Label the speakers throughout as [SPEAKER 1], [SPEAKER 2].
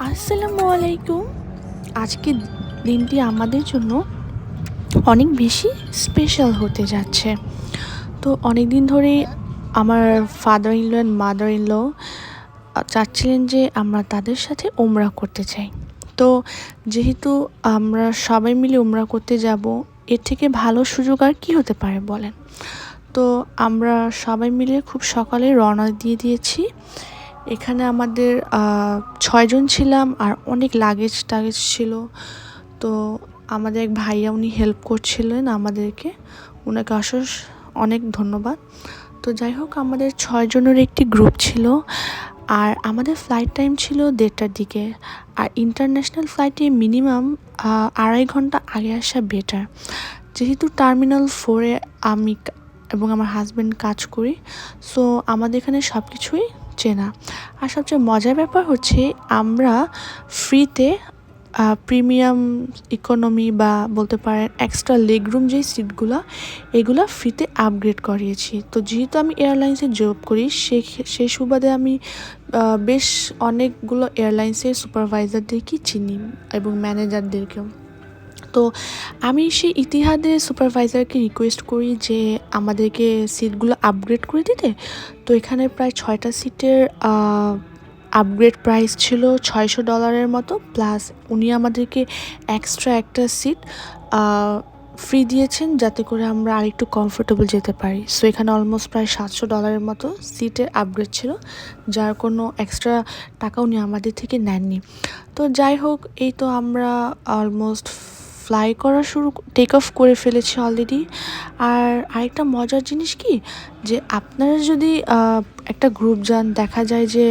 [SPEAKER 1] আসসালামু আলাইকুম। আজকের দিনটি আমাদের জন্য অনেক বেশি স্পেশাল হতে যাচ্ছে। তো অনেক দিন ধরেই আমার father in law and mother in law চাচ্ছিলেন যে আমরা তাদের সাথে উমরা করতে চাই। তো যেহেতু আমরা সবাই মিলে উমরা করতে যাব, এর থেকে ভালো সুযোগ আর কি হতে পারে বলেন। তো আমরা সবাই মিলে খুব সকালে রওনা দিয়ে দিয়েছি। এখানে আমাদের 6 জন ছিলাম আর অনেক লাগেজ ছিল। তো আমাদের এক ভাইয়া উনি হেল্প করছিলেন আমাদেরকে, ওনাকে অনেক ধন্যবাদ। তো যাই হোক, আমাদের 6 জনের একটি গ্রুপ ছিল আর আমাদের ফ্লাইট টাইম ছিল 1:30টার দিকে। আর ইন্টারন্যাশনাল ফ্লাইটে মিনিমাম 2.5 ঘন্টা আগে আসা বেটার। যেহেতু টার্মিনাল 4-এ আমি এবং আমার হাজব্যান্ড কাজ করি, সো আমাদের এখানে সব কিছুই চেনা। আর সবচেয়ে মজার ব্যাপার হচ্ছে আমরা ফ্রিতে প্রিমিয়াম ইকোনমি বা বলতে পারেন এক্সট্রা লেগ রুম যেই সিটগুলো, এগুলো ফ্রিতে আপগ্রেড করিয়েছি। তো যেহেতু আমি এয়ারলাইন্সে জব করি, সেই সুবাদে আমি বেশ অনেকগুলো এয়ারলাইন্সের সুপারভাইজারদেরকে চিনি এবং ম্যানেজারদেরকেও। তো আমি সেই ইতিহাদের সুপারভাইজারকে রিকোয়েস্ট করি যে আমাদেরকে সিটগুলো আপগ্রেড করে দিতে। তো এখানে প্রায় 6টা সিটের আপগ্রেড প্রাইস ছিল $600 মতো, প্লাস উনি আমাদেরকে এক্সট্রা একটা সিট ফ্রি দিয়েছেন যাতে করে আমরা আরেকটু কমফোর্টেবল যেতে পারি। সো এখানে অলমোস্ট প্রায় $700 মতো সিটের আপগ্রেড ছিল, যার কোনো এক্সট্রা টাকা উনি আমাদের থেকে নেননি। তো যাই হোক, এই তো আমরা অলমোস্ট ফ্লাই করা টেক অফ করে ফেলেছি অলরেডি। আর আরেকটা মজার জিনিস কি, যে আপনারা যদি একটা গ্রুপ যান, দেখা যায় যে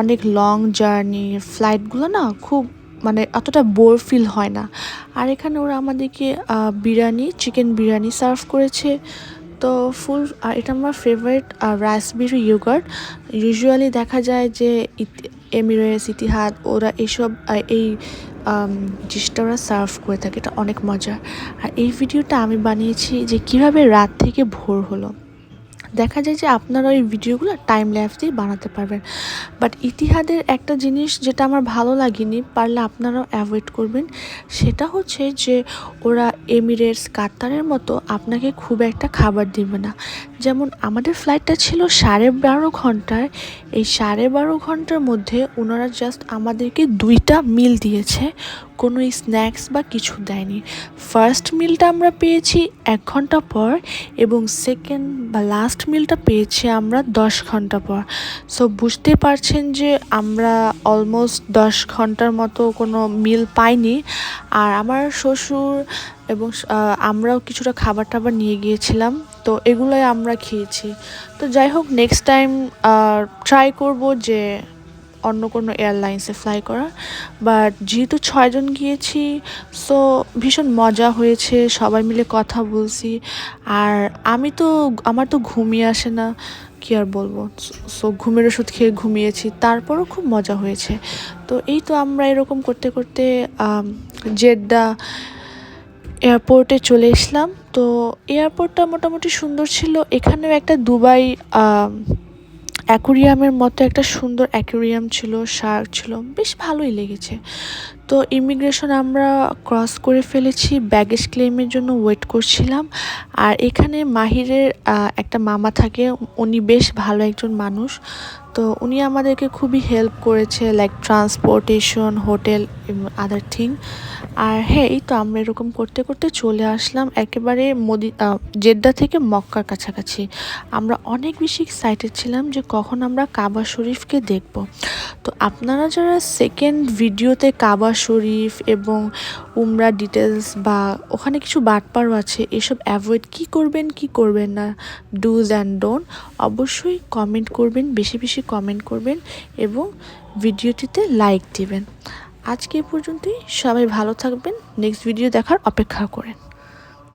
[SPEAKER 1] অনেক লং জার্নি ফ্লাইটগুলো না খুব অতটা বোর ফিল হয় না। আর এখানে ওরা আমাদেরকে চিকেন বিরিয়ানি সার্ভ করেছে। তো আর এটা আমার ফেভারিট রাসবেরি ইয়োগার্ট। ইউজুয়ালি দেখা যায় যে এমিরেটস, ইতিহাদ ওরা এই ডিশটা ওরা সার্ভ করে থাকে, এটা অনেক মজার। আর এই ভিডিওটা আমি বানিয়েছি যে কিভাবে রাত থেকে ভোর হলো। দেখা যায় যে আপনারা ওই ভিডিওগুলো টাইম ল্যাপস দিয়ে বানাতে পারবেন, বাট ইতিহাদের একটা জিনিস যেটা আমার ভালো লাগেনি, পারলে আপনারাও অ্যাভয়েড করবেন, সেটা হচ্ছে যে ওরা এমিরেটস, কাতারের মতো আপনাকে খুব একটা খাবার দেবে না। যেমন আমাদের ফ্লাইটটা ছিল 12.5 ঘন্টার, এই 12.5 ঘন্টার মধ্যে ওনারা জাস্ট আমাদেরকে 2টা মিল দিয়েছে, কোনো স্ন্যাক্স বা কিছু দেয়নি। ফার্স্ট মিলটা আমরা পেয়েছি 1 ঘন্টা পর এবং সেকেন্ড বা লাস্ট মিলটা পেয়েছি আমরা 10 ঘন্টা পর। সো বুঝতে পারছেন যে আমরা অলমোস্ট 10 ঘন্টার মতো কোনো মিল পাইনি। আর আমার শ্বশুর এবং আমরাও কিছুটা খাবার টাবার নিয়ে গিয়েছিলাম, তো এগুলোই আমরা খেয়েছি। তো যাই হোক, নেক্সট টাইম ট্রাই করব যে অন্য কোনো এয়ারলাইন্সে ফ্লাই করার। বাট যেহেতু 6 জন গিয়েছি, সো ভীষণ মজা হয়েছে, সবাই মিলে কথা বলছি। আর আমার তো ঘুমিয়ে আসে না, কি আর বলবো। সো ঘুমের ওষুধ খেয়ে ঘুমিয়েছি, তারপরও খুব মজা হয়েছে। তো এই তো আমরা এরকম করতে করতে জেদ্দা এয়ারপোর্টে চলে এসলাম। তো এয়ারপোর্টটা মোটামুটি সুন্দর ছিল। এখানেও একটা দুবাই অ্যাকুরিয়ামের মতো একটা সুন্দর অ্যাকুরিয়াম ছিল, শার্ক ছিল, বেশ ভালোই লেগেছে। তো ইমিগ্রেশন আমরা ক্রস করে ফেলেছি, ব্যাগেজ ক্লেমের জন্য ওয়েট করছিলাম। আর এখানে মাহিরের একটা মামা থাকে, উনি বেশ ভালো একজন মানুষ। তো উনি আমাদেরকে খুবই হেল্প করেছে, লাইক ট্রান্সপোর্টেশন, হোটেল এবং আদার থিং। আর হ্যাঁ, এই তো আমরা এরকম করতে করতে চলে আসলাম একেবারে জেদ্দা থেকে মক্কার কাছাকাছি। আমরা অনেক বেশি এক্সাইটেড ছিলাম যে কখন আমরা কাবা শরীফকে দেখব। তো আপনারা যারা সেকেন্ড ভিডিওতে কাবা শরীফ এবং উমরা ডিটেলস বা ওখানে কিছু বাটপারও আছে, এসব অ্যাভয়েড কি করবেন না, ডুজ অ্যান্ড ডোন্ট, অবশ্যই কমেন্ট করবেন, বেশি বেশি কমেন্ট করবেন এবং ভিডিওটিতে লাইক দিবেন। আজকে এ পর্যন্তই, সবাই ভালো থাকবেন, নেক্সট ভিডিও দেখার অপেক্ষা করেন।